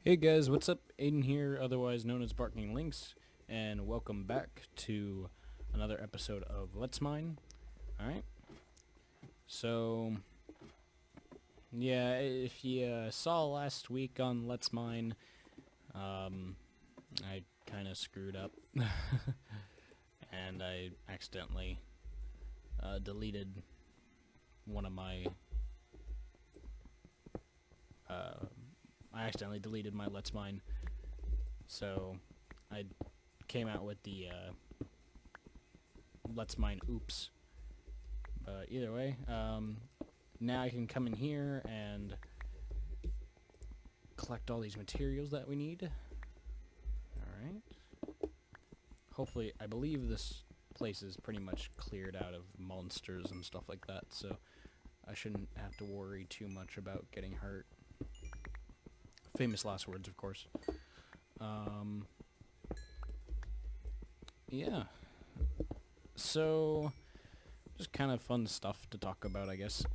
Hey guys, what's up? Aiden here, otherwise known as BarkingLynx, and welcome back to another episode of Let's Mine. Alright, so, yeah, if you saw last week on Let's Mine, I kind of screwed up, and I accidentally deleted one of my, Let's Mine, so I came out with the Let's Mine oops. But either way, now I can come in here and collect all these materials that we need. Alright. Hopefully, I believe this place is pretty much cleared out of monsters and stuff like that, so I shouldn't have to worry too much about getting hurt. Famous last words, of course. Yeah. So, just kind of fun stuff to talk about, I guess.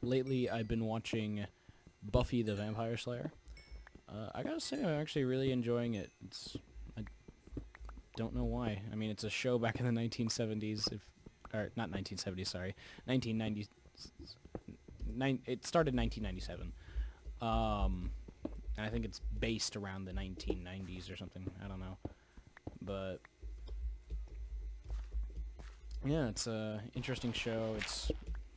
Lately, I've been watching Buffy the Vampire Slayer. I gotta say, I'm actually really enjoying it. I don't know why. I mean, it's a show back in the 1970s, or not 1970s, sorry, 1990s. It started in 1997. And I think it's based around the 1990s or something. I don't know. But yeah, it's a interesting show. It's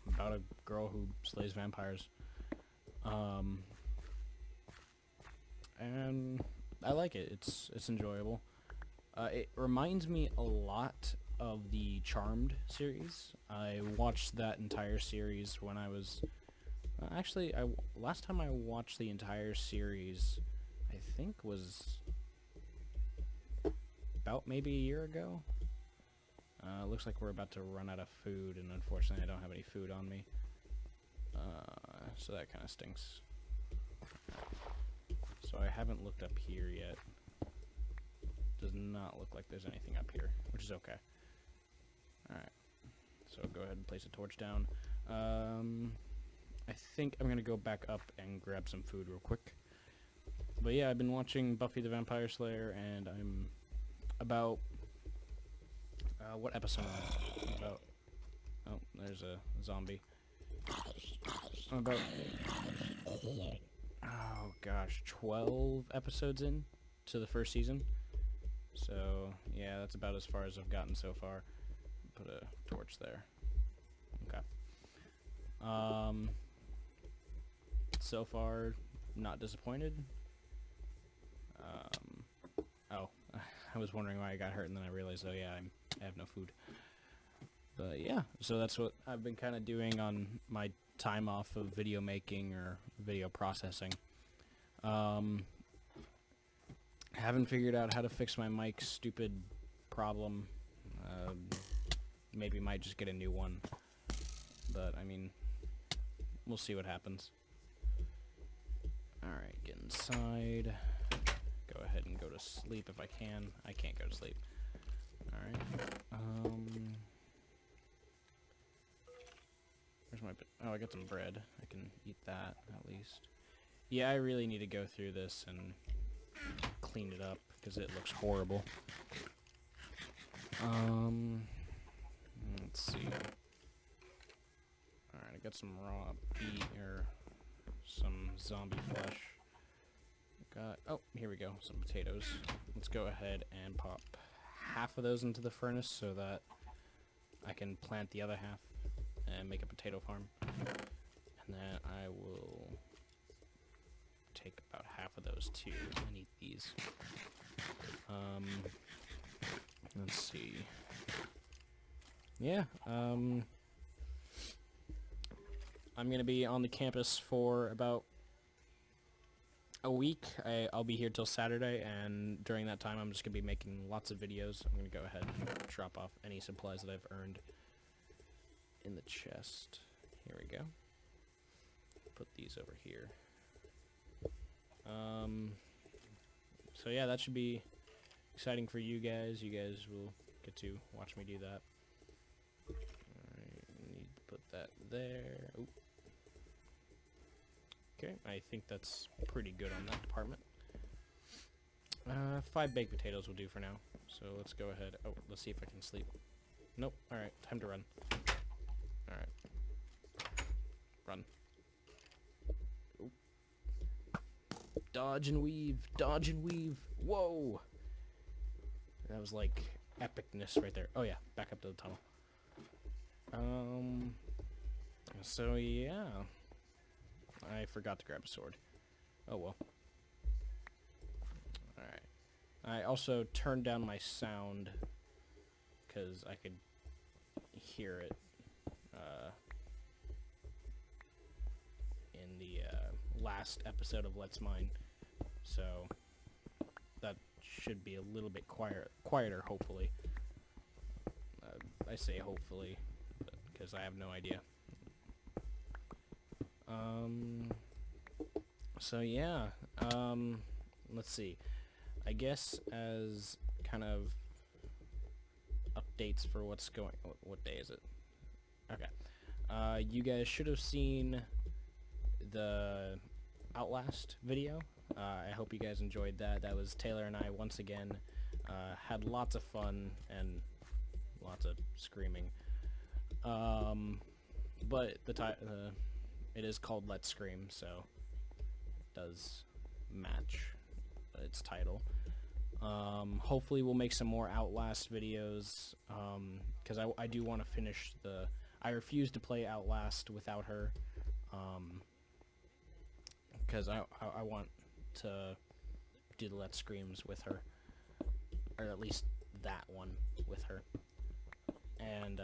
about a girl who slays vampires. And I like it. It's enjoyable. It reminds me a lot of the Charmed series. I watched that entire series when I was last time I watched the entire series, I think was about maybe a year ago. Looks like we're about to run out of food, and unfortunately I don't have any food on me. So that kind of stinks. So I haven't looked up here yet. Does not look like there's anything up here, which is okay. Alright. So go ahead and place a torch down. I think I'm gonna go back up and grab some food real quick. But yeah, I've been watching Buffy the Vampire Slayer, and I'm about... what episode am I about? Oh, there's a zombie. I'm about... Oh gosh, 12 episodes in to the first season. So, yeah, that's about as far as I've gotten so far. Put a torch there. Okay. So far, not disappointed. Oh, I was wondering why I got hurt, and then I realized, oh yeah, I have no food. But yeah, so that's what I've been kind of doing on my time off of video making or video processing. Haven't figured out how to fix my mic stupid problem. Maybe might just get a new one. But, I mean, we'll see what happens. Alright, get inside. Go ahead and go to sleep if I can. I can't go to sleep. Alright. Where's my... Oh, I got some bread. I can eat that, at least. Yeah, I really need to go through this and clean it up, because it looks horrible. Let's see. Alright, I got some raw beef, or some zombie flesh. Oh, here we go, some potatoes. Let's go ahead and pop half of those into the furnace so that I can plant the other half and make a potato farm. And then I will take about half of those too and eat these. Let's see. Yeah, I'm gonna be on the campus for about a week. I'll be here till Saturday, and during that time I'm just gonna be making lots of videos. I'm gonna go ahead and drop off any supplies that I've earned in the chest. Here we go. Put these over here. So yeah, that should be exciting for you guys. You guys will get to watch me do that. Alright, need to put that there. Ooh. Okay, I think that's pretty good on that department. 5 baked potatoes will do for now. So let's go ahead. Oh, let's see if I can sleep. Nope. Alright, time to run. Alright. Run. Oop. Dodge and weave. Dodge and weave. Whoa! That was like epicness right there. Oh yeah, back up to the tunnel. So yeah. I forgot to grab a sword. Oh well. Alright. I also turned down my sound because I could hear it in the last episode of Let's Mine. So that should be a little bit quieter, hopefully. I say hopefully, because I have no idea. So yeah, let's see. I guess as kind of updates for what's going... What day is it? Okay. You guys should have seen the Outlast video. I hope you guys enjoyed that. That was Taylor and I once again. Had lots of fun and lots of screaming. But it is called Let's Scream, so it does match its title. Hopefully we'll make some more Outlast videos, because I do want to finish the... I refuse to play Outlast without her, because I want to do the Let's Screams with her, or at least that one with her. And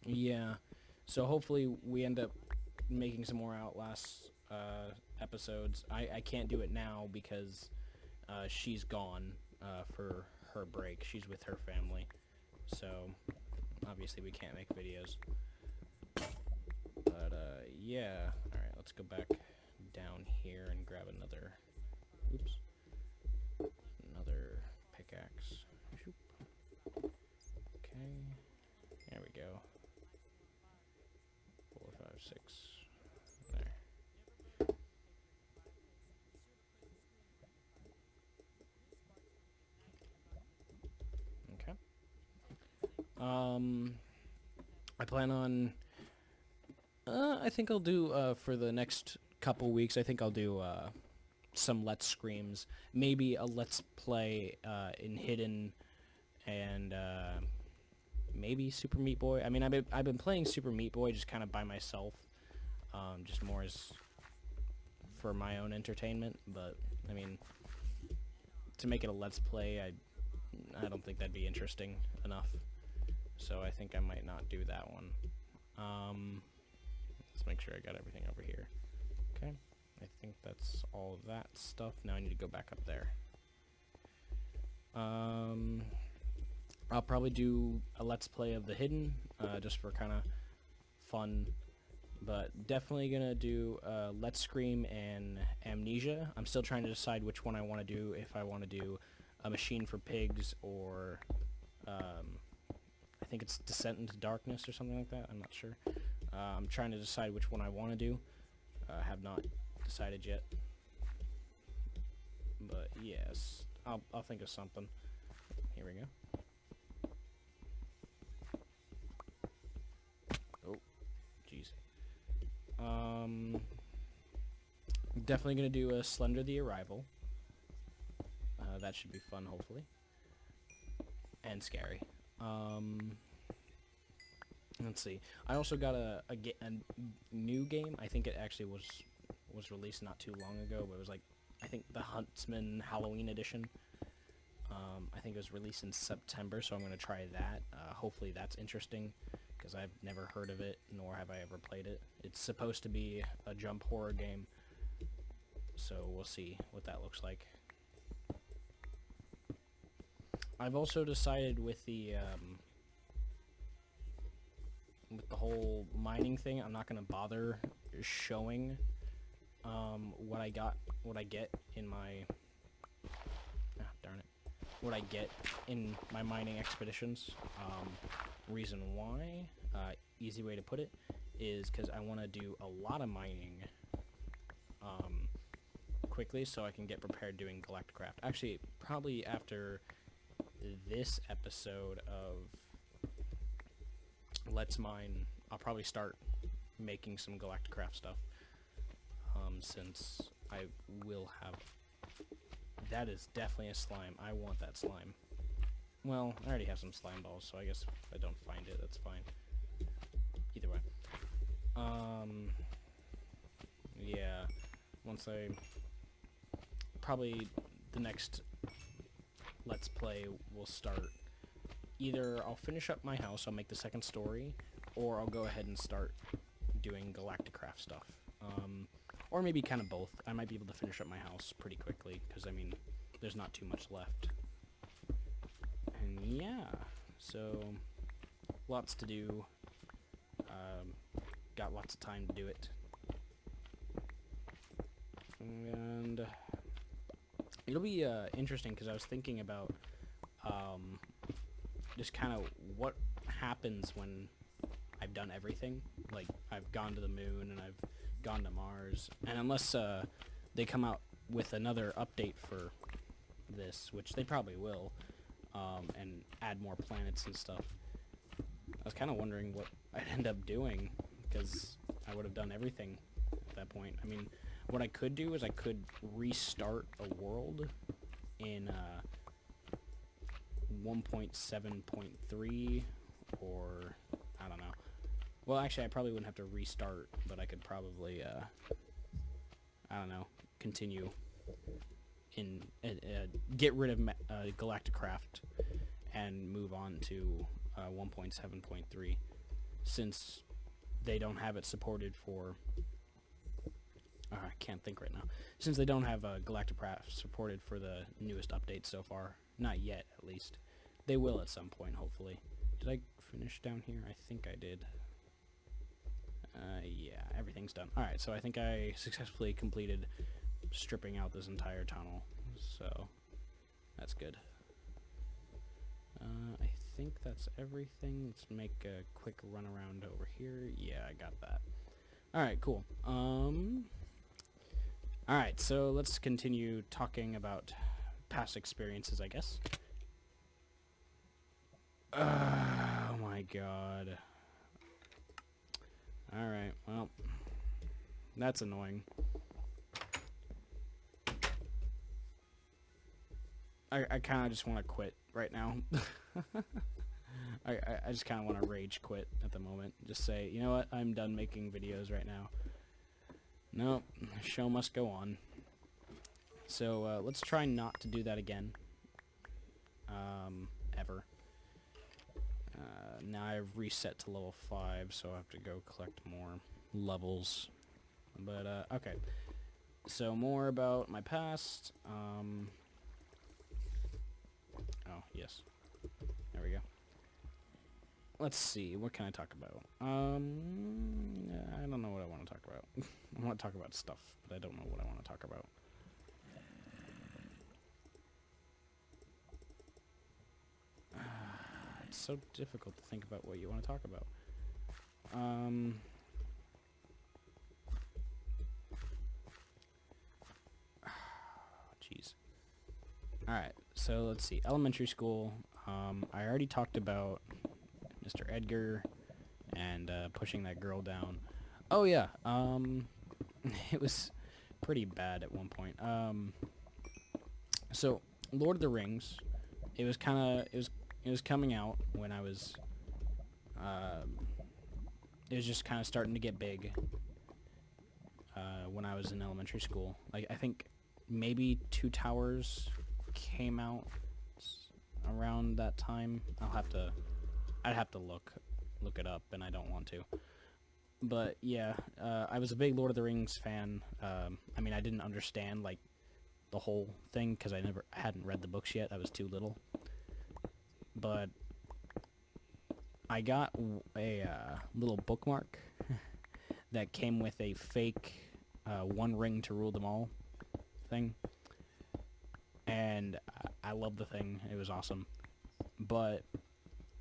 yeah, so hopefully we end up making some more Outlast episodes. I can't do it now because she's gone for her break. She's with her family, so obviously we can't make videos. But yeah, alright, let's go back down here and grab another, oops, another pickaxe. Okay, there we go. 4, 5, 6, there. Okay. I plan on... I think I'll do, for the next couple weeks, I think I'll do, some Let's Screams. Maybe a Let's Play, in Hidden, and, maybe Super Meat Boy. I mean, I've been playing Super Meat Boy just kind of by myself, just more as for my own entertainment, but, I mean, to make it a Let's Play, I don't think that'd be interesting enough, so I think I might not do that one. Let's make sure I got everything over here. Okay, I think that's all of that stuff. Now I need to go back up there. I'll probably do a Let's Play of the Hidden, just for kind of fun, but definitely gonna do Let's Scream and Amnesia. I'm still trying to decide which one I want to do, if I want to do a Machine for Pigs or I think it's Descent into Darkness or something like that. I'm not sure. I'm trying to decide which one I want to do. Have not decided yet. But yes, I'll think of something. Here we go. Oh, jeez. Definitely gonna do a Slender the Arrival. That should be fun, hopefully. And scary. Let's see. I also got a new game. I think it actually was released not too long ago, but it was like, I think the Huntsman Halloween edition. I think it was released in September, so I'm going to try that. Hopefully that's interesting, because I've never heard of it, nor have I ever played it. It's supposed to be a jump horror game, so we'll see what that looks like. I've also decided with the whole mining thing, I'm not going to bother showing what I get in my... darn it. What I get in my mining expeditions. Reason why, easy way to put it, is because I want to do a lot of mining quickly so I can get prepared doing Galacticraft. Actually, probably after this episode of Let's Mine, I'll probably start making some Galacticraft stuff, since I will have... That is definitely a slime. I want that slime. Well, I already have some slime balls, so I guess if I don't find it, that's fine. Either way. Yeah, once I... Probably the next Let's Play will start... Either I'll finish up my house, I'll make the second story, or I'll go ahead and start doing Galacticraft stuff. Or maybe kind of both. I might be able to finish up my house pretty quickly, because, I mean, there's not too much left. And yeah, so lots to do. Got lots of time to do it. And it'll be interesting, because I was thinking about just kind of what happens when I've done everything. Like, I've gone to the moon and I've gone to Mars, and unless they come out with another update for this, which they probably will, and add more planets and stuff, I was kind of wondering what I'd end up doing, because I would have done everything at that point. I mean, what I could do is I could restart a world in 1.7.3, or I don't know. Well, actually, I probably wouldn't have to restart, but I could probably, I don't know, continue in, get rid of Galacticraft and move on to 1.7.3, since they don't have it supported for, I can't think right now, since they don't have Galacticraft supported for the newest update so far. Not yet, at least. They will at some point, hopefully. Did I finish down here? I think I did. Yeah, everything's done. Alright, so I think I successfully completed stripping out this entire tunnel, so that's good. I think that's everything. Let's make a quick run around over here. Yeah, I got that. Alright, cool. Alright, so let's continue talking about past experiences, I guess. Oh my god. Alright, well, that's annoying. I kind of just want to quit right now. I just kind of want to rage quit at the moment. Just say, you know what, I'm done making videos right now. Nope, the show must go on. So, let's try not to do that again. Ever. Now I've reset to level 5, so I have to go collect more levels. But, okay. So, more about my past. Oh, yes. There we go. Let's see, what can I talk about? I don't know what I want to talk about. I want to talk about stuff, but I don't know what I want to talk about. It's so difficult to think about what you want to talk about. Jeez. Alright, so let's see. Elementary school. I already talked about Mr. Edgar and pushing that girl down. Oh yeah, it was pretty bad at one point. So Lord of the Rings, it was coming out when I was it was just kind of starting to get big when I was in elementary school. Like, I think maybe Two Towers came out around that time. I'd have to look it up, and I don't want to. But yeah, I was a big Lord of the Rings fan. I mean, I didn't understand like the whole thing because I hadn't read the books yet. I was too little. But I got a little bookmark that came with a fake One Ring to Rule Them All thing. And I loved the thing. It was awesome. But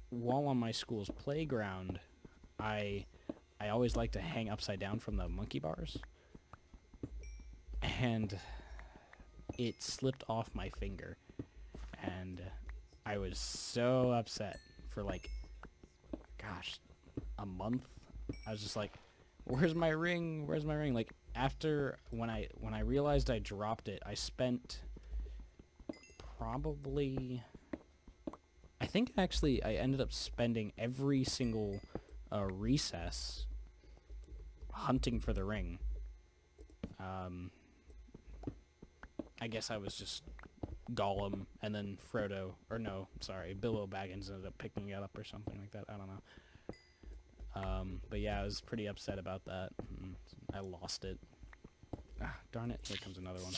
while on my school's playground, I always liked to hang upside down from the monkey bars. And it slipped off my finger, and I was so upset for like, gosh, a month. I was just like, where's my ring? Where's my ring? Like, after when I realized I dropped it, I spent probably, I think actually I ended up spending every single recess hunting for the ring. I guess I was just Gollum, and then Frodo, or no, sorry, Bilbo Baggins ended up picking it up or something like that. I don't know. But yeah, I was pretty upset about that. I lost it. Ah, darn it. Here comes another one.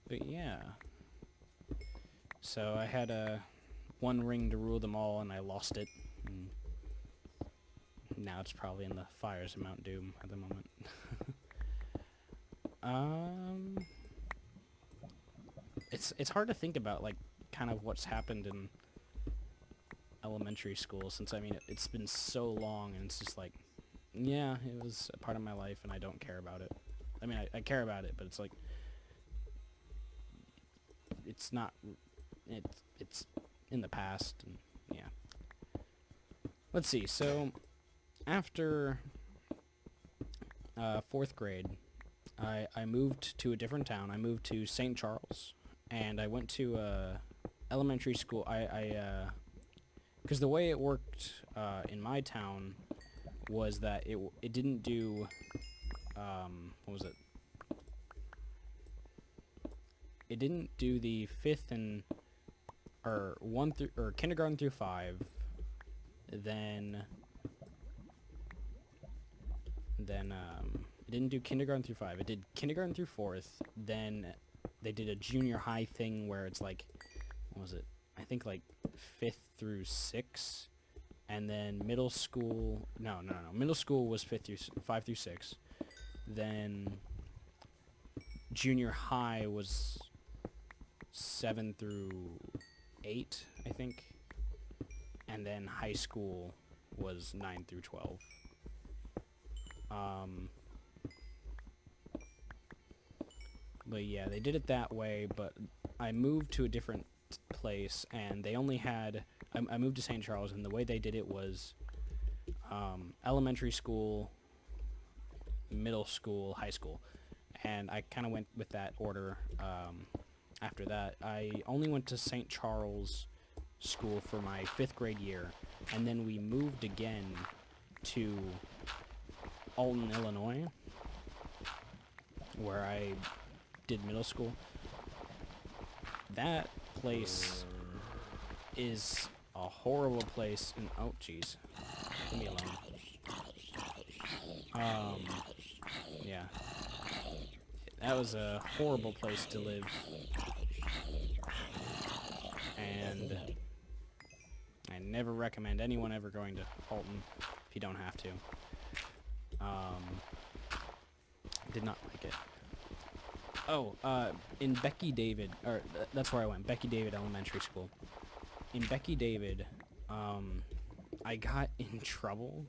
But yeah. So I had one ring to rule them all, and I lost it. And now it's probably in the fires of Mount Doom at the moment. It's hard to think about, like, kind of what's happened in elementary school, since, I mean, it's been so long, and it's just like, yeah, it was a part of my life, and I don't care about it. I mean, I care about it, but it's like, it's not, it's in the past, and yeah. Let's see, so, after 4th grade, I moved to a different town. I moved to St. Charles, and I went to elementary school. Because the way it worked in my town was that it didn't do, what was it? It didn't do the 5th and, or kindergarten through 5, then it didn't do kindergarten through 5. It did kindergarten through 4th. Then they did a junior high thing where it's like, what was it? I think like 5th through 6, and then middle school. No. Middle school was 5 through 6. Then junior high was 7 through 8, I think, and then high school was 9 through 12. But yeah, they did it that way, but I moved to a different place, and they only had, I moved to St. Charles, and the way they did it was elementary school, middle school, high school, and I kind of went with that order. After that, I only went to St. Charles school for my 5th grade year, and then we moved again to Alton, Illinois, where I did middle school. That place is a horrible place, and oh jeez, leave me alone. Yeah, that was a horrible place to live, and I never recommend anyone ever going to Alton if you don't have to. Did not like it. Oh, in Becky David, or that's where I went, Becky David Elementary School. In Becky David, I got in trouble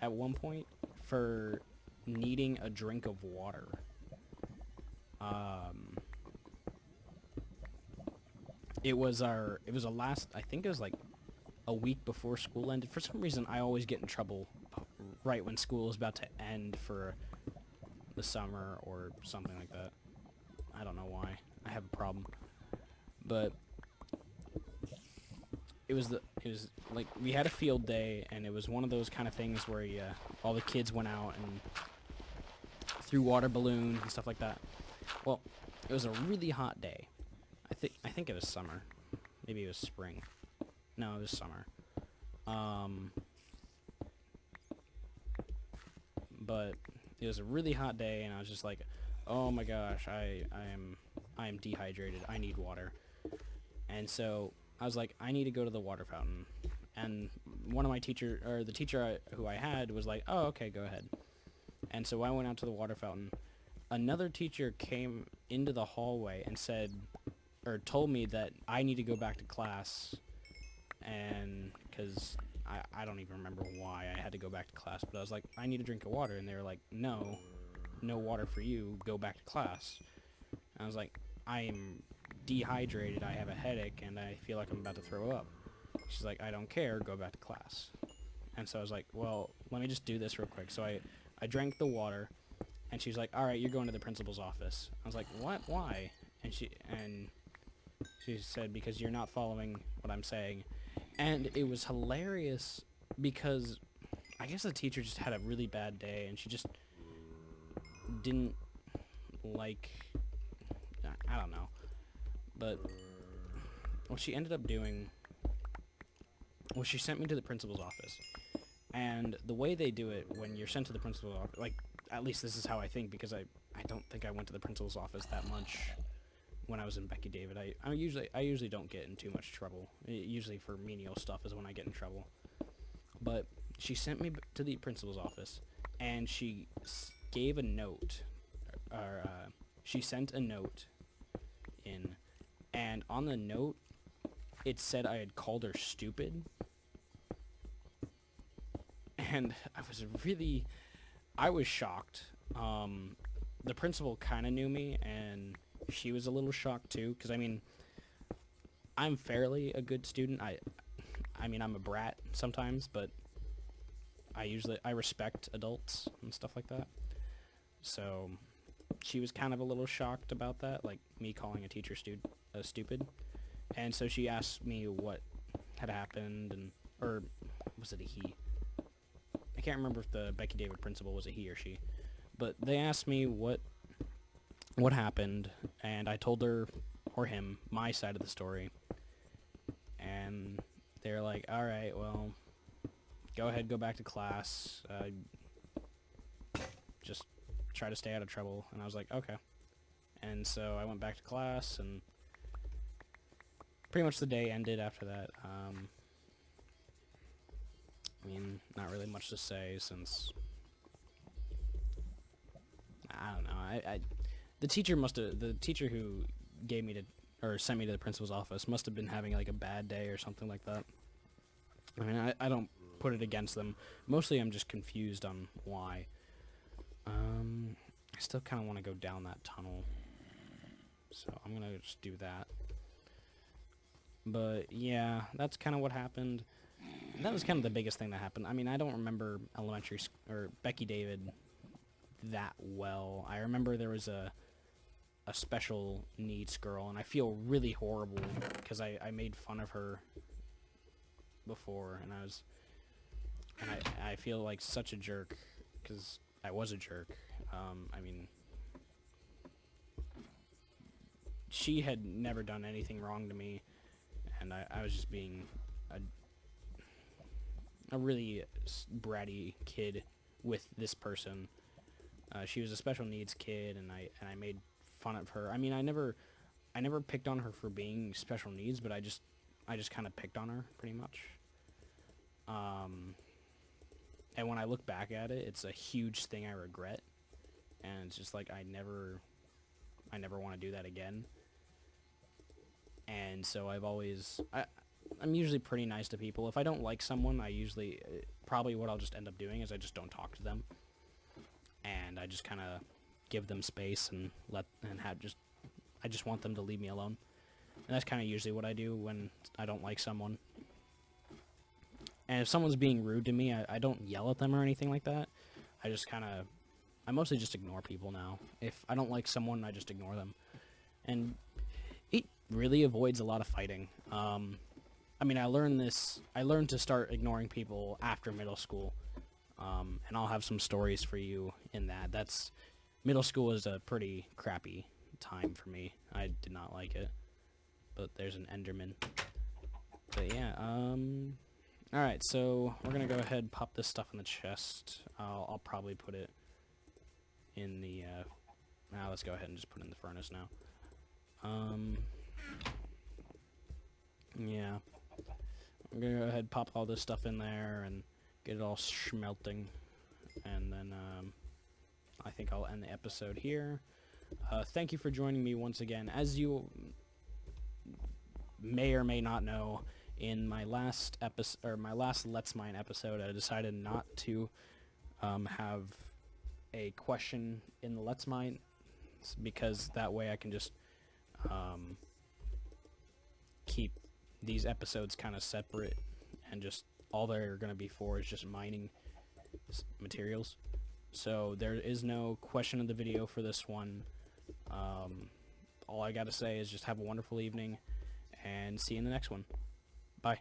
at one point for needing a drink of water. It was a last, I think it was like a week before school ended. For some reason, I always get in trouble right when school is about to end for the summer or something like that. I don't know why. I have a problem. But it was like, we had a field day, and it was one of those kind of things where all the kids went out and threw water balloons and stuff like that. Well, it was a really hot day. I think it was summer. Maybe it was spring. No, it was summer. But it was a really hot day, and I was just like, oh my gosh, I am dehydrated. I need water. And so I was like, I need to go to the water fountain. And one of my the teacher who I had was like, oh, okay, go ahead. And so I went out to the water fountain. Another teacher came into the hallway and said, or told me that I need to go back to class, and because I don't even remember why I had to go back to class, but I was like, I need a drink of water, and they were like, no water for you, go back to class. And I was like, I'm dehydrated, I have a headache, and I feel like I'm about to throw up. She's like, I don't care, go back to class. And so I was like, well, let me just do this real quick. So I drank the water, and she's like, all right, you're going to the principal's office. I was like, what? Why? And she said, because you're not following what I'm saying. And it was hilarious because I guess the teacher just had a really bad day, and she just didn't like, I don't know. But what she ended up doing was she sent me to the principal's office. And the way they do it when you're sent to the principal's office, like, at least this is how I think, because I don't think I went to the principal's office that much when I was in Becky David. I usually don't get in too much trouble. Usually for menial stuff is when I get in trouble. But she sent me to the principal's office, and she gave a note, or she sent a note in, and on the note, it said I had called her stupid. And I was shocked. The principal kind of knew me, and she was a little shocked too, because I mean, I'm fairly a good student. I mean, I'm a brat sometimes, but I respect adults and stuff like that. So she was kind of a little shocked about that, like me calling a teacher stupid. And so she asked me what had happened, or was it a he? I can't remember if the Becky David principal was a he or she, but they asked me what happened, and I told her, or him, my side of the story. And they're like, all right, well, go ahead, go back to class, just try to stay out of trouble. And I was like, okay. And so I went back to class, and pretty much the day ended after that. I mean, not really much to say, since I don't know. The teacher who gave me or sent me to the principal's office must have been having like a bad day or something like that. I mean, I don't put it against them. Mostly, I'm just confused on why. I still kind of want to go down that tunnel, so I'm gonna just do that. But yeah, that's kind of what happened. That was kind of the biggest thing that happened. I mean, I don't remember elementary or Becky David that well. I remember there was a special needs girl, and I feel really horrible because I made fun of her before, and I feel like such a jerk because I was a jerk. I mean, she had never done anything wrong to me, and I was just being a really bratty kid with this person. She was a special needs kid, and I made fun of her. I mean, I never picked on her for being special needs, but I just kind of picked on her pretty much. And when I look back at it, it's a huge thing I regret, and it's just like I never want to do that again. And so I'm usually pretty nice to people. If I don't like someone, probably what I'll just end up doing is I just don't talk to them, and I just kind of give them space and I just want them to leave me alone. And that's kind of usually what I do when I don't like someone. And if someone's being rude to me, I don't yell at them or anything like that. I mostly just ignore people now. If I don't like someone, I just ignore them. And it really avoids a lot of fighting. I mean, I learned to start ignoring people after middle school. And I'll have some stories for you in that. Middle school is a pretty crappy time for me. I did not like it. But there's an Enderman. But yeah, alright, so we're gonna go ahead and pop this stuff in the chest. I'll probably put it in the, let's go ahead and just put it in the furnace now. Yeah. I'm gonna go ahead and pop all this stuff in there and get it all smelting. And then, I think I'll end the episode here. Thank you for joining me once again. As you may or may not know, In my last episode, or my last Let's Mine episode, I decided not to have a question in the Let's Mine, because that way I can just keep these episodes kind of separate, and just all they're going to be for is just mining materials. So there is no question of the video for this one. All I gotta say is just have a wonderful evening, and see you in the next one. Bye.